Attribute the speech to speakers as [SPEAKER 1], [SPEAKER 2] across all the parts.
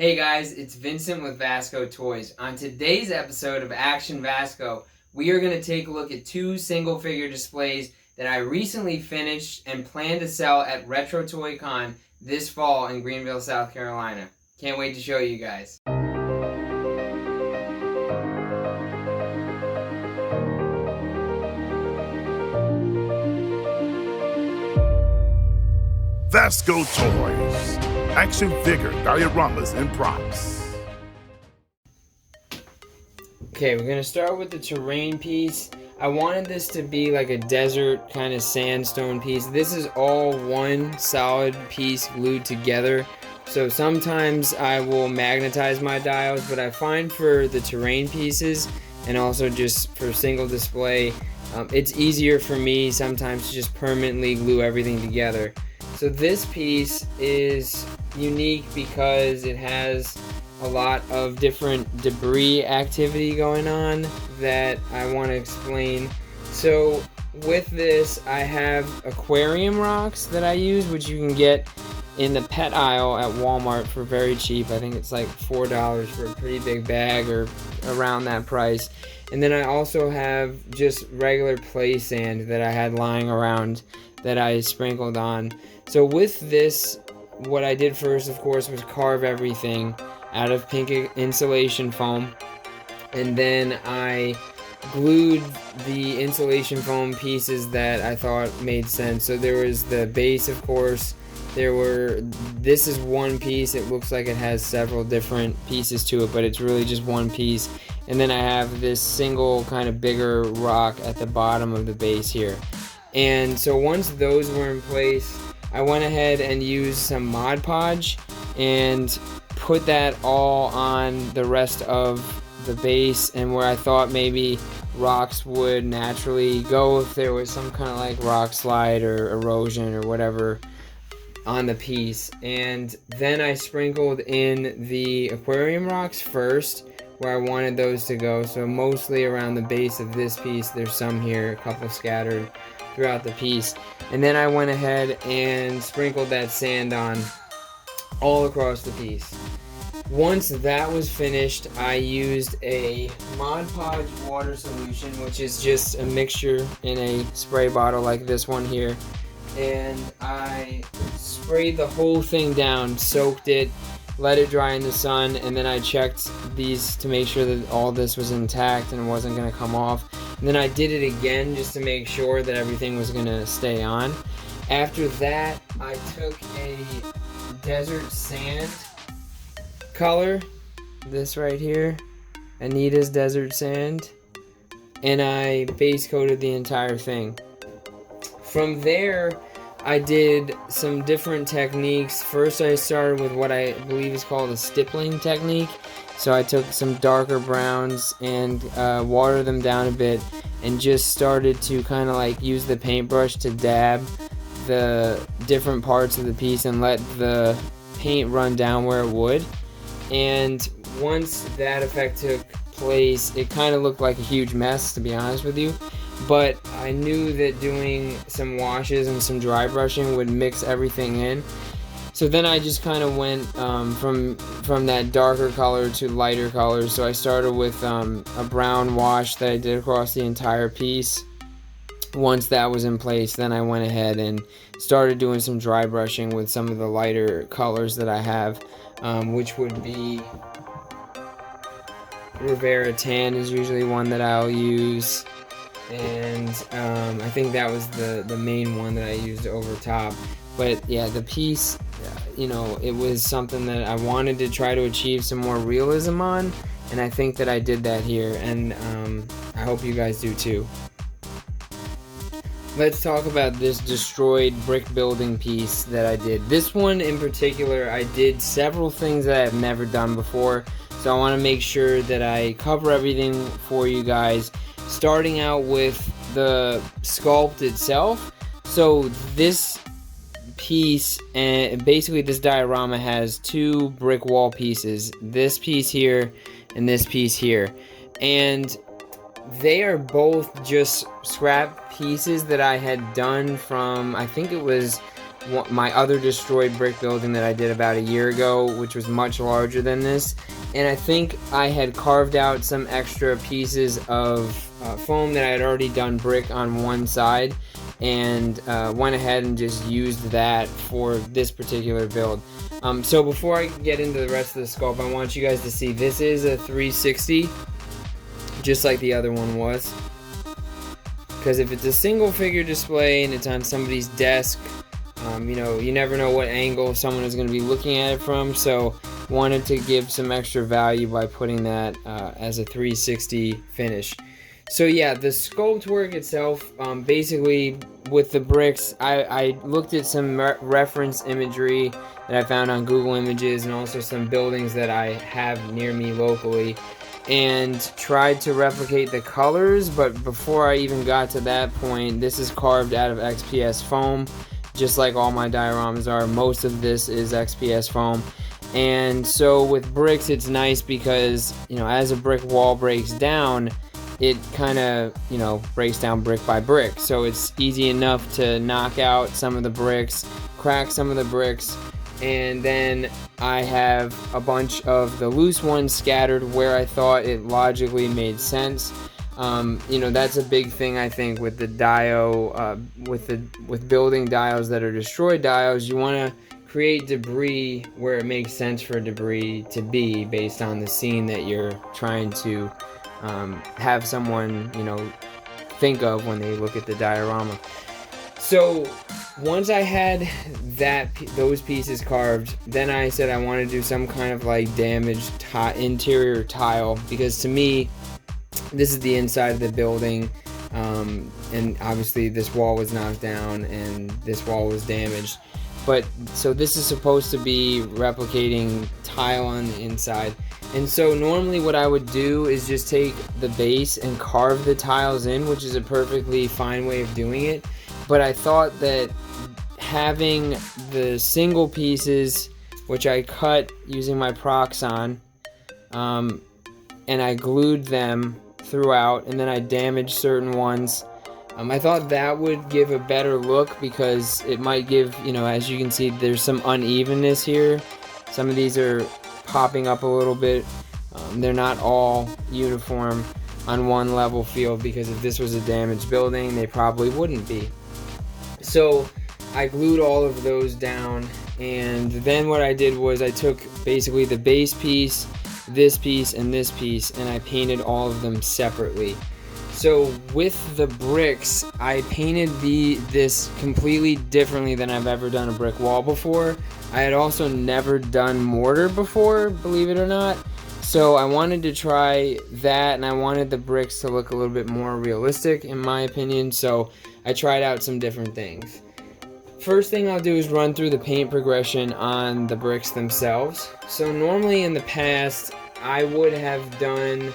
[SPEAKER 1] Hey guys, it's Vincent with VASCO Toys. On today's episode of Action VASCO, we are going to take a look at two single figure displays that I recently finished and plan to sell at Retro Toy Con this fall in Greenville, South Carolina. Can't wait to show you guys.
[SPEAKER 2] VASCO Toys. Action figure, dioramas, and props.
[SPEAKER 1] Okay, we're going to start with the terrain piece. I wanted this to be like a desert kind of sandstone piece. This is all one solid piece glued together. So sometimes I will magnetize my dials, but I find for the terrain pieces and also just for single display, it's easier for me sometimes to just permanently glue everything together. So this piece is unique because it has a lot of different debris activity going on that I want to explain. So with this, I have aquarium rocks that I use, which you can get in the pet aisle at Walmart for very cheap. I think it's like $4 for a pretty big bag or around that price. And then I also have just regular play sand that I had lying around that I sprinkled on. So with this, what I did first, of course, was carve everything out of pink insulation foam, and then I glued the insulation foam pieces that I thought made sense. So there was the base, of course. This is one piece. It looks like it has several different pieces to it, but it's really just one piece. And then I have this single kind of bigger rock at the bottom of the base here. And so once those were in place, I went ahead and used some Mod Podge and put that all on the rest of the base, and where I thought maybe rocks would naturally go if there was some kind of like rock slide or erosion or whatever on the piece. And then I sprinkled in the aquarium rocks first where I wanted those to go, so mostly around the base of this piece. There's some here, a couple scattered throughout the piece. And then I went ahead and sprinkled that sand on all across the piece. Once that was finished, I used a Mod Podge water solution, which is just a mixture in a spray bottle like this one here. And I sprayed the whole thing down, soaked it, let it dry in the sun, and then I checked these to make sure that all this was intact and it wasn't going to come off. And then I did it again just to make sure that everything was going to stay on. After that, I took a desert sand color, this right here, Anita's Desert Sand, and I base coated the entire thing. From there, I did some different techniques. First, I started with what I believe is called a stippling technique. So I took some darker browns and watered them down a bit and just started to kind of like use the paintbrush to dab the different parts of the piece and let the paint run down where it would. And once that effect took place, it kind of looked like a huge mess, to be honest with you. But I knew that doing some washes and some dry brushing would mix everything in. So then I just kind of went from that darker color to lighter colors. So I started with a brown wash that I did across the entire piece. Once that was in place, then I went ahead and started doing some dry brushing with some of the lighter colors that I have, which would be Rivera Tan is usually one that I'll use. And I think that was the main one that I used over top. But yeah, the piece, it was something that I wanted to try to achieve some more realism on, and I think that I did that here, and I hope you guys do too. Let's talk about this destroyed brick building piece that I did. This one in particular, I did several things that I've never done before, so I want to make sure that I cover everything for you guys. Starting out with the sculpt itself. So this piece, and basically this diorama has two brick wall pieces, this piece here and this piece here, and they are both just scrap pieces that I had done from, I think it was my other destroyed brick building that I did about a year ago, which was much larger than this. And I think I had carved out some extra pieces of foam that I had already done brick on one side, and went ahead and just used that for this particular build. So before I get into the rest of the sculpt, I want you guys to see this is a 360, just like the other one was. Because if it's a single figure display and it's on somebody's desk, you know, you never know what angle someone is going to be looking at it from, so wanted to give some extra value by putting that as a 360 finish. So yeah, the sculpt work itself, basically with the bricks, I looked at some reference imagery that I found on Google Images, and also some buildings that I have near me locally, and tried to replicate the colors. But before I even got to that point, this is carved out of XPS foam, just like all my dioramas are. Most of this is XPS foam. And so with bricks, it's nice because, you know, as a brick wall breaks down, it kind of, you know, breaks down brick by brick. So it's easy enough to knock out some of the bricks, crack some of the bricks, and then I have a bunch of the loose ones scattered where I thought it logically made sense. You know, that's a big thing I think with the with building dials that are destroyed dials. You want to create debris where it makes sense for debris to be based on the scene that you're trying to have someone, you know, think of when they look at the diorama. So once I had those pieces carved, then I said I want to do some kind of like damaged interior tile, because to me this is the inside of the building, and obviously this wall was knocked down and this wall was damaged. But so this is supposed to be replicating tile on the inside. And so normally what I would do is just take the base and carve the tiles in, which is a perfectly fine way of doing it. But I thought that having the single pieces, which I cut using my Proxon, and I glued them throughout, and then I damaged certain ones. I thought that would give a better look, because it might give, you know, as you can see, there's some unevenness here. Some of these are popping up a little bit. They're not all uniform on one level field, because if this was a damaged building, they probably wouldn't be. So I glued all of those down, and then what I did was I took basically the base piece, this piece, and this piece, and I painted all of them separately. So with the bricks, I painted this completely differently than I've ever done a brick wall before. I had also never done mortar before, believe it or not. So I wanted to try that, and I wanted the bricks to look a little bit more realistic, in my opinion. So I tried out some different things. First thing I'll do is run through the paint progression on the bricks themselves. So normally in the past, I would have done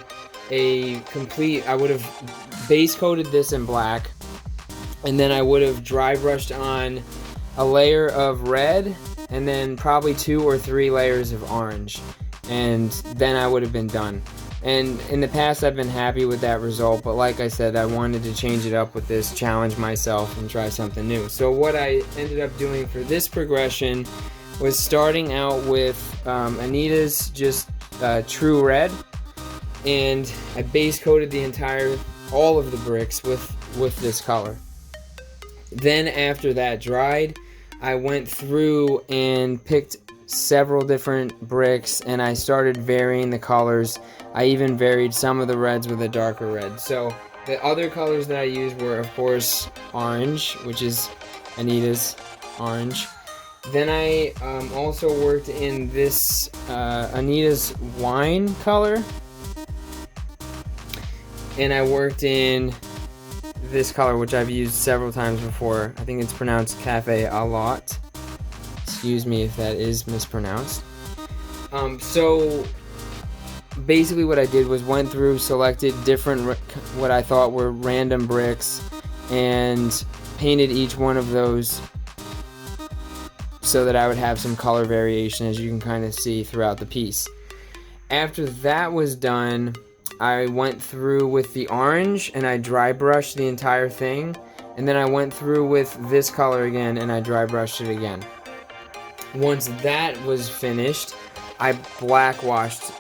[SPEAKER 1] I would have base coated this in black, and then I would have dry brushed on a layer of red, and then probably 2 or 3 layers of orange, and then I would have been done. And in the past I've been happy with that result, but like I said, I wanted to change it up with this, challenge myself and try something new. So what I ended up doing for this progression was starting out with Anita's just True Red, and I base coated all of the bricks with this color. Then after that dried, I went through and picked several different bricks, and I started varying the colors. I even varied some of the reds with a darker red. So the other colors that I used were, of course, orange, which is Anita's orange. Then I also worked in this Anita's wine color, and I worked in this color, which I've used several times before. I think it's pronounced Cafe a lot. Excuse me if that is mispronounced. So basically what I did was went through, selected different what I thought were random bricks, and painted each one of those so that I would have some color variation, as you can kind of see throughout the piece. After that was done, I went through with the orange and I dry brushed the entire thing, and then I went through with this color again and I dry brushed it again. Once that was finished, I black washed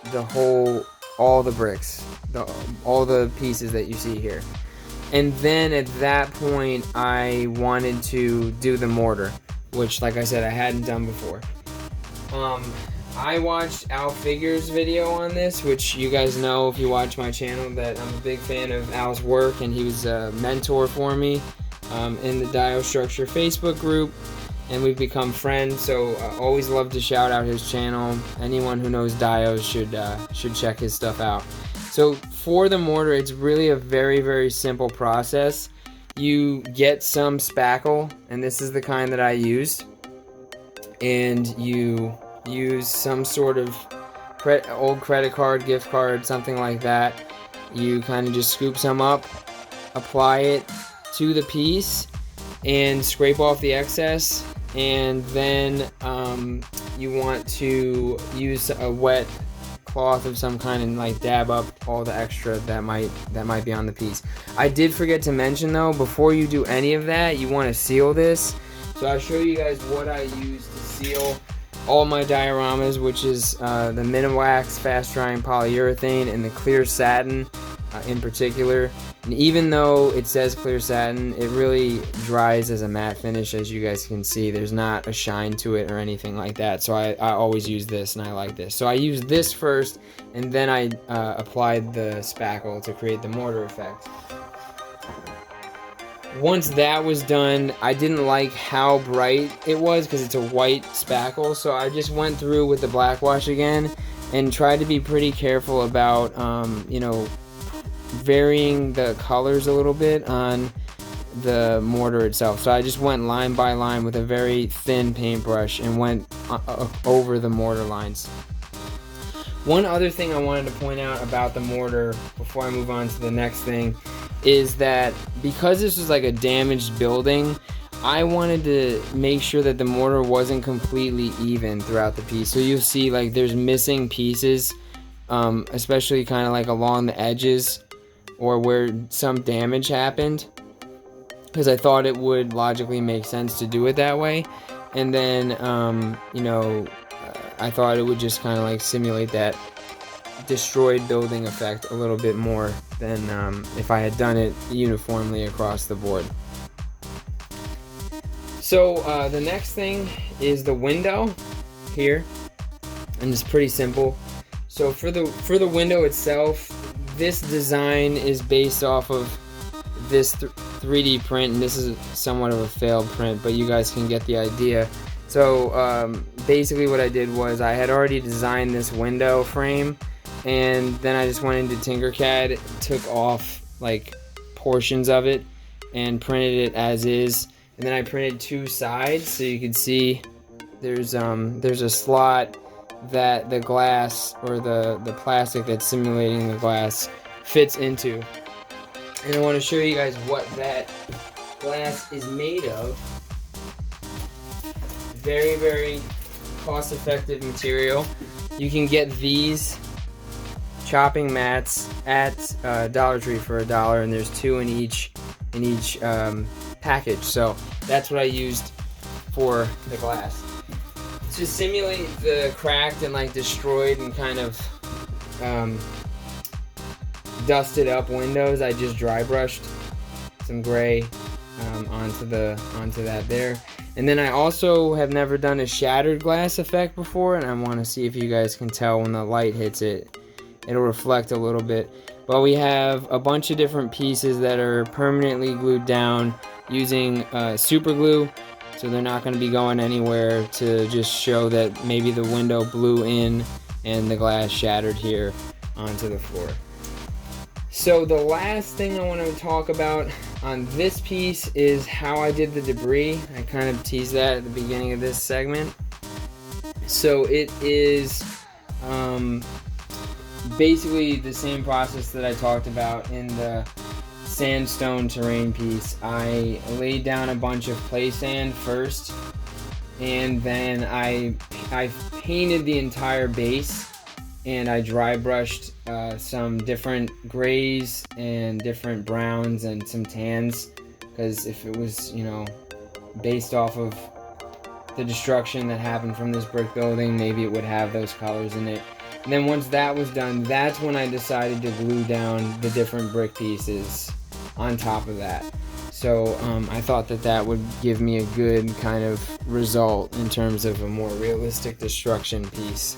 [SPEAKER 1] all the bricks, all the pieces that you see here. And then at that point, I wanted to do the mortar, which, like I said, I hadn't done before. I watched Al Figure's video on this, which you guys know if you watch my channel that I'm a big fan of Al's work, and he was a mentor for me in the Dio Structure Facebook group, and we've become friends. So I always love to shout out his channel. Anyone who knows Dios should check his stuff out. So for the mortar, it's really a very, very simple process. You get some spackle, and this is the kind that I used, and you use some sort of old credit card, gift card, something like that. You kind of just scoop some up, apply it to the piece, and scrape off the excess. And then you want to use a wet cloth of some kind and like dab up all the extra that might be on the piece. I did forget to mention though, before you do any of that, you want to seal this. So I'll show you guys what I use to seal all my dioramas, which is the Miniwax fast drying polyurethane and the clear satin in particular. And even though it says clear satin, it really dries as a matte finish. As you guys can see, there's not a shine to it or anything like that. So I always use this, and I like this. So I used this first, and then I applied the spackle to create the mortar effect. Once that was done, I didn't like how bright it was because it's a white spackle, so I just went through with the black wash again and tried to be pretty careful about, you know, varying the colors a little bit on the mortar itself. So I just went line by line with a very thin paintbrush and went over the mortar lines. One other thing I wanted to point out about the mortar before I move on to the next thing is that because this was like a damaged building, I wanted to make sure that the mortar wasn't completely even throughout the piece. So you'll see like there's missing pieces, especially kind of like along the edges or where some damage happened, because I thought it would logically make sense to do it that way. And then you know, I thought it would just kind of like simulate that destroyed building effect a little bit more than if I had done it uniformly across the board. So the next thing is the window here, and it's pretty simple. So for the window itself, this design is based off of this 3D print, and this is somewhat of a failed print, but you guys can get the idea. So basically what I did was I had already designed this window frame, and then I just went into Tinkercad, took off like portions of it and printed it as is, and then I printed two sides so you can see there's a slot that the glass or the plastic that's simulating the glass fits into. And I want to show you guys what that glass is made of. Very, very cost-effective material. You can get these chopping mats at Dollar Tree for $1, and there's two in each package. So that's what I used for the glass. To simulate the cracked and like destroyed and kind of dusted up windows, I just dry brushed some gray onto that there. And then I also have never done a shattered glass effect before, and I want to see if you guys can tell when the light hits it. It'll reflect a little bit. But we have a bunch of different pieces that are permanently glued down using super glue, so they're not going to be going anywhere, to just show that maybe the window blew in and the glass shattered here onto the floor. So the last thing I want to talk about on this piece is how I did the debris. I kind of teased that at the beginning of this segment. So it is basically the same process that I talked about in the sandstone terrain piece. I laid down a bunch of play sand first, and then I painted the entire base, and I dry brushed some different grays and different browns and some tans because if it was, you know, based off of the destruction that happened from this brick building, maybe it would have those colors in it. And then once that was done, that's when I decided to glue down the different brick pieces on top of that. So I thought that that would give me a good kind of result in terms of a more realistic destruction piece.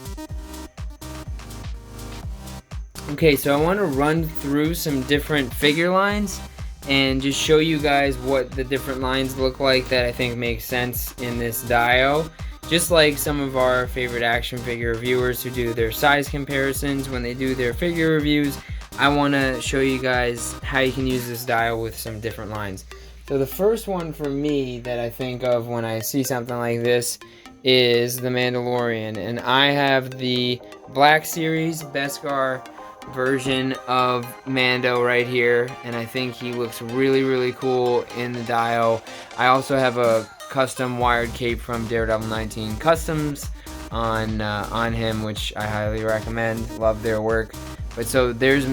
[SPEAKER 1] Okay, so I want to run through some different figure lines and just show you guys what the different lines look like that I think make sense in this Dio. Just like some of our favorite action figure reviewers who do their size comparisons when they do their figure reviews, I want to show you guys how you can use this Dio with some different lines. So the first one for me that I think of when I see something like this is the Mandalorian, and I have the Black Series Beskar version of Mando right here, and I think he looks really cool in the Dio. I also have a custom wired cape from Daredevil 19 Customs on him, which I highly recommend. Love their work. But so there's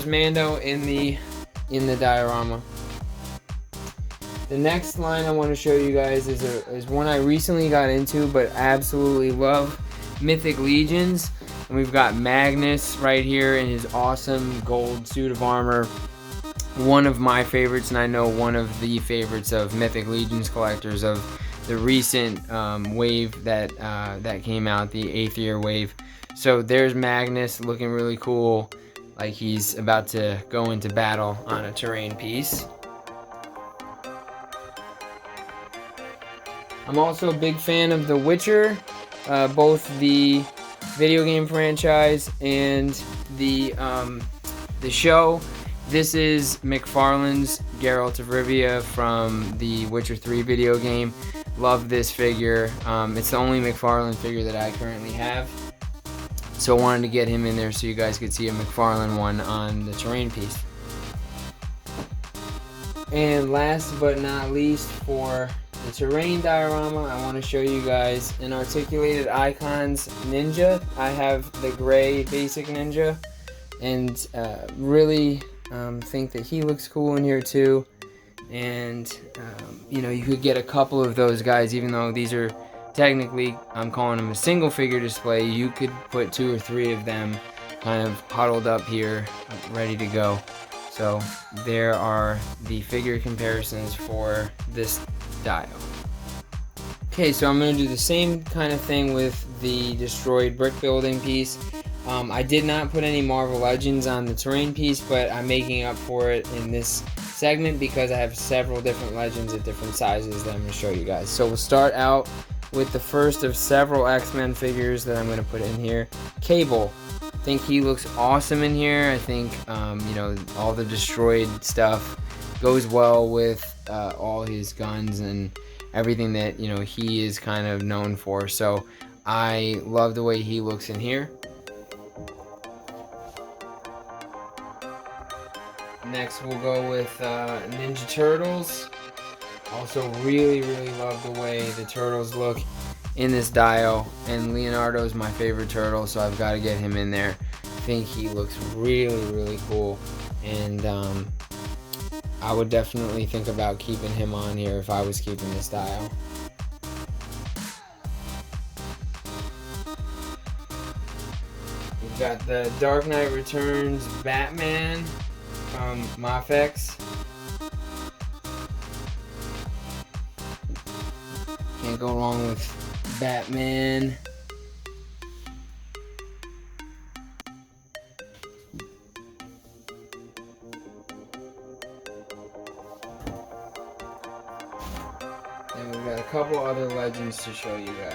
[SPEAKER 1] Mando in the diorama. The next line I want to show you guys is one I recently got into but absolutely love, Mythic Legions. And we've got Magnus right here in his awesome gold suit of armor. One of my favorites, and I know one of the favorites of Mythic Legions collectors of the recent wave that came out, the 8th year wave. So there's Magnus looking really cool, like he's about to go into battle on a terrain piece. I'm also a big fan of The Witcher, both the video game franchise and the show. This is McFarlane's Geralt of Rivia from the Witcher 3 video game. Love this figure. It's the only McFarlane figure that I currently have. So I wanted to get him in there so you guys could see a McFarlane one on the terrain piece. And last but not least, for the terrain diorama, I want to show you guys an Articulated Icons Ninja. I have the gray basic Ninja, and really think that he looks cool in here too. And you know, you could get a couple of those guys, even though these are technically, I'm calling them a single figure display. You could put 2 or 3 of them kind of huddled up here, ready to go. So there are the figure comparisons for this Dio. Okay, so I'm going to do the same kind of thing with the destroyed brick building piece. I did not put any Marvel Legends on the terrain piece, but I'm making up for it in this segment because I have several different Legends at different sizes that I'm going to show you guys. So we'll start out with the first of several X-Men figures that I'm going to put in here. Cable. I think he looks awesome in here. I think you know, all the destroyed stuff goes well with all his guns and everything that, you know, he is kind of known for. So I love the way he looks in here. Next we'll go with Ninja Turtles. Also really love the way the turtles look in this Dio, and Leonardo's my favorite turtle, so I've got to get him in there. I think he looks really cool, and I would definitely think about keeping him on here if I was keeping this Dio. We've got the Dark Knight Returns Batman from Mafex. Can't go wrong with Batman. And we've got a couple other Legends to show you guys.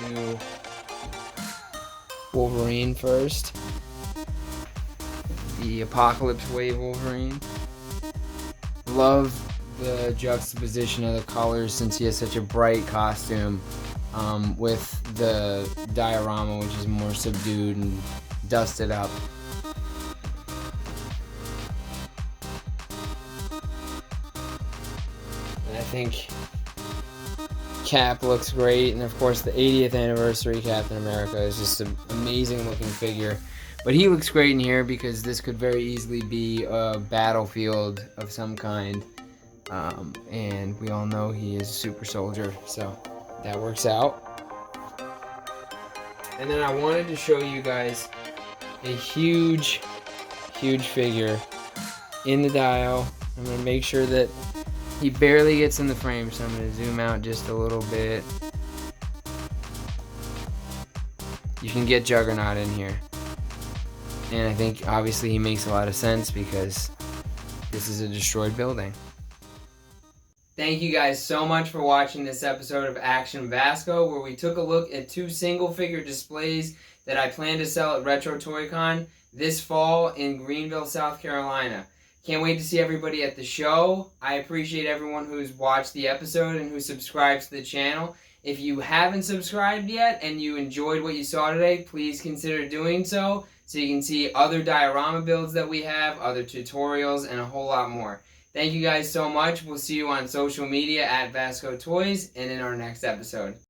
[SPEAKER 1] We'll do Wolverine first. The Apocalypse Wave Wolverine. Love the juxtaposition of the colors since he has such a bright costume with the Diorama, which is more subdued and dusted up. And I think Cap looks great, and of course the 80th anniversary Captain America is just an amazing looking figure But he looks great in here because this could very easily be a battlefield of some kind. And we all know he is a super soldier, so that works out. And then I wanted to show you guys a huge figure in the dial. I'm going to make sure that he barely gets in the frame, so I'm going to zoom out just a little bit. You can get Juggernaut in here. And I think obviously he makes a lot of sense because this is a destroyed building. Thank you guys so much for watching this episode of Action VASCO, where we took a look at 2 single figure displays that I plan to sell at Retro Toy Con this fall in Greenville, South Carolina. Can't wait to see everybody at the show. I appreciate everyone who's watched the episode and who subscribes to the channel. If you haven't subscribed yet and you enjoyed what you saw today, please consider doing so you can see other diorama builds that we have, other tutorials, and a whole lot more. Thank you guys so much. We'll see you on social media at VASCO Toys and in our next episode.